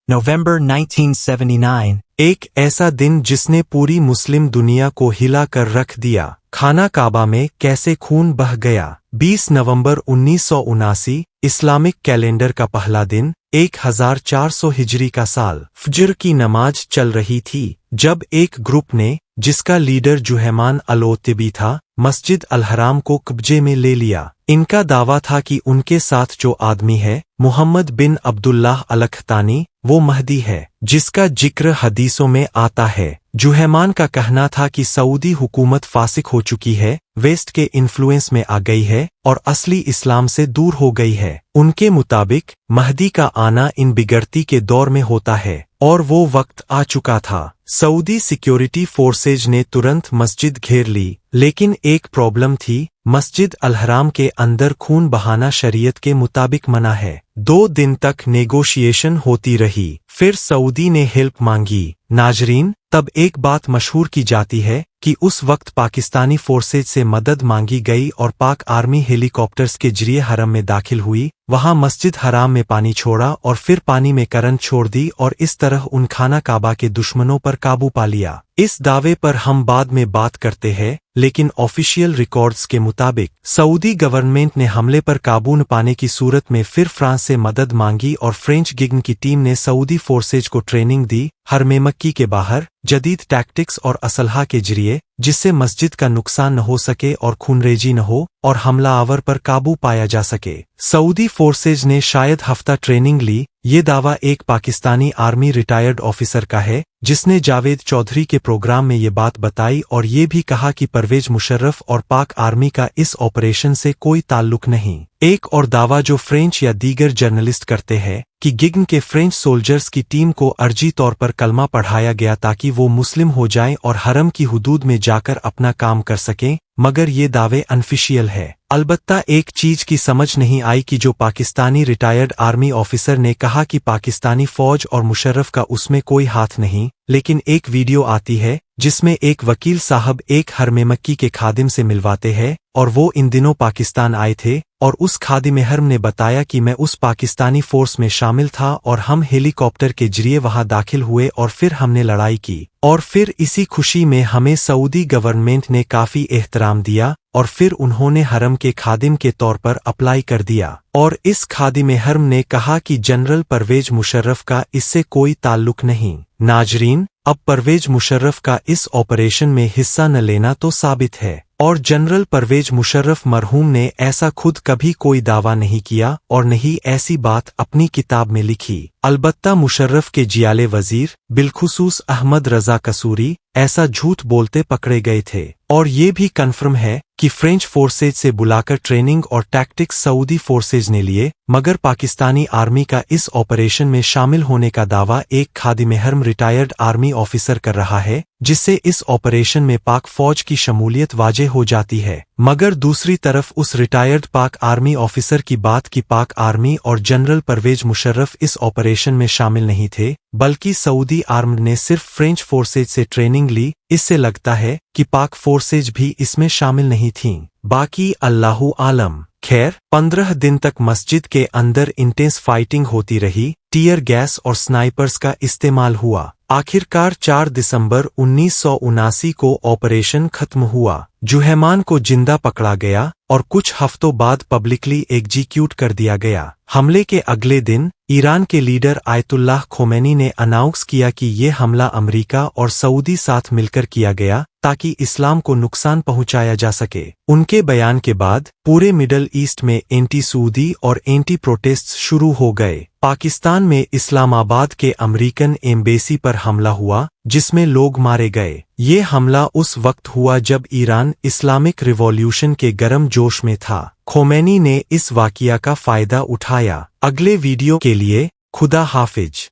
November 1979. एक ऐसा दिन जिसने पूरी मुस्लिम दुनिया को हिला कर रख दिया। खाना काबा में कैसे खून बह गया। 20 नवंबर 1979 इस्लामिक कैलेंडर का पहला दिन, 1400 हिजरी का साल। फजर की नमाज चल रही थी जब एक ग्रुप ने, जिसका लीडर जुहैमान अल-ओतिबी था, मस्जिद अल-हराम को कब्जे में ले लिया। इनका दावा था कि उनके साथ जो आदमी है, मुहम्मद बिन अब्दुल्लाह अल-ख़तानी, वो महदी है, जिसका जिक्र हदीसों में आता है। जुहैमान का कहना था कि सऊदी हुकूमत फासिक हो चुकी है, वेस्ट के इन्फ्लुएंस में आ गई है और असली इस्लाम से दूर हो गई है। उनके मुताबिक महदी का आना इन बिगड़ती के दौर में होता है और वो वक्त आ चुका था। सऊदी सिक्योरिटी फोर्सेज ने तुरंत मस्जिद घेर ली, लेकिन एक प्रॉब्लम थी, मस्जिद अल-हराम के अंदर खून बहाना शरीयत के मुताबिक मना है। 2 दिन तक नेगोशिएशन होती रही, फिर सऊदी ने हेल्प मांगी। नाजरीन, तब एक बात मशहूर की जाती है कि उस वक्त पाकिस्तानी फोर्सेज से मदद मांगी गई और पाक आर्मी हेलीकॉप्टर्स के जरिए हरम में दाखिल हुई, वहां मस्जिद हराम में पानी छोड़ा और फिर पानी में करंट छोड़ दी और इस तरह उन खाना काबा के दुश्मनों पर काबू पा लिया। इस दावे पर हम बाद में बात करते हैं, लेकिन ऑफिशियल रिकॉर्ड्स के मुताबिक सऊदी गवर्नमेंट ने हमले पर काबू न पाने की सूरत में फिर फ्रांस से मदद मांगी और फ्रेंच गिग्न की टीम ने सऊदी फोर्सेज को ट्रेनिंग दी, हरम मक्की के बाहर जदीद टैक्टिक्स और असलहा के जरिए, जिससे मस्जिद का नुकसान न हो सके और खूनरेजी न हो और हमलावर पर काबू पाया जा सके। सऊदी फोर्सेज ने शायद हफ्ता ट्रेनिंग ली। ये दावा एक पाकिस्तानी आर्मी रिटायर्ड ऑफिसर का है, जिसने जावेद चौधरी के प्रोग्राम में ये बात बताई और ये भी कहा कि परवेज मुशर्रफ और पाक आर्मी का इस ऑपरेशन से कोई ताल्लुक नहीं। एक और दावा जो फ्रेंच या दीगर जर्नलिस्ट करते हैं कि गिग्न के फ्रेंच सोल्जर्स की टीम को अर्जी तौर पर कलमा पढ़ाया गया ताकि वो मुस्लिम हो जाएं और हरम की हुदूद में जाकर अपना काम कर सकें, मगर ये दावे अनऑफिशियल है। अलबत्ता एक चीज की समझ नहीं आई कि जो पाकिस्तानी रिटायर्ड आर्मी ऑफिसर ने कहा कि पाकिस्तानी फौज और मुशर्रफ का उसमें कोई हाथ नहीं, लेकिन एक वीडियो आती है जिसमें एक वकील साहब एक हरम मक्की के खादिम से मिलवाते हैं और वो इन दिनों पाकिस्तान आए थे और उस खादिम हरम ने बताया कि मैं उस पाकिस्तानी फोर्स में शामिल था और हम हेलीकॉप्टर के जरिए वहां दाखिल हुए और फिर हमने लड़ाई की और फिर इसी खुशी में हमें सऊदी गवर्नमेंट ने काफी एहतराम दिया और फिर उन्होंने हरम के खादिम के तौर पर अप्लाई कर दिया। और इस खादिम हरम ने कहा कि जनरल परवेज मुशर्रफ का इससे कोई ताल्लुक नहीं। नाजरीन, अब परवेज मुशर्रफ का इस ऑपरेशन में हिस्सा न लेना तो साबित है और जनरल परवेज मुशर्रफ मरहूम ने ऐसा खुद कभी कोई दावा नहीं किया और नहीं ऐसी बात अपनी किताब में लिखी। अलबत्ता मुशर्रफ के जियाले वजीर बिलखुसूस अहमद रजा कसूरी ऐसा झूठ बोलते पकड़े गए थे और ये भी कन्फर्म है कि फ्रेंच फोर्सेज से बुलाकर ट्रेनिंग और टैक्टिक्स सऊदी फोर्सेज ने लिए, मगर पाकिस्तानी आर्मी का इस ऑपरेशन में शामिल होने का दावा एक खादिम हरम रिटायर्ड आर्मी ऑफिसर कर रहा है, जिससे इस ऑपरेशन में पाक फौज की शमूलियत वाज़ेह हो जाती है। मगर दूसरी तरफ उस रिटायर्ड पाक आर्मी ऑफिसर की बात कि पाक आर्मी और जनरल परवेज मुशर्रफ इस ऑपरेशन में शामिल नहीं थे, बल्कि सऊदी आर्मी ने सिर्फ फ्रेंच फोर्सेज से ट्रेनिंग ली, इससे लगता है कि पाक फोर्सेज भी इसमें शामिल नहीं थीं। बाकी अल्लाहु आलम। खैर, 15 दिन तक मस्जिद के अंदर इंटेंस फाइटिंग होती रही, टीयर गैस और स्नाइपर्स का इस्तेमाल हुआ। आखिरकार 4 दिसंबर 1979 को ऑपरेशन खत्म हुआ। जुहैमान को जिंदा पकड़ा गया और कुछ हफ्तों बाद पब्लिकली एग्जीक्यूट कर दिया गया। हमले के अगले दिन ईरान के लीडर आयतुल्लाह खोमैनी ने अनाउंस किया कि ये हमला अमेरिका और सऊदी साथ मिलकर किया गया ताकि इस्लाम को नुकसान पहुंचाया जा सके। उनके बयान के बाद पूरे मिडल ईस्ट में एंटी सऊदी और एंटी प्रोटेस्ट शुरू हो गए। पाकिस्तान में इस्लामाबाद के अमेरिकन एम्बेसी पर हमला हुआ, जिसमें लोग मारे गए। ये हमला उस वक्त हुआ जब ईरान इस्लामिक रिवॉल्यूशन के गर्म जोश में था। खोमैनी ने इस वाक़िया का फायदा उठाया। अगले वीडियो के लिए खुदा हाफिज।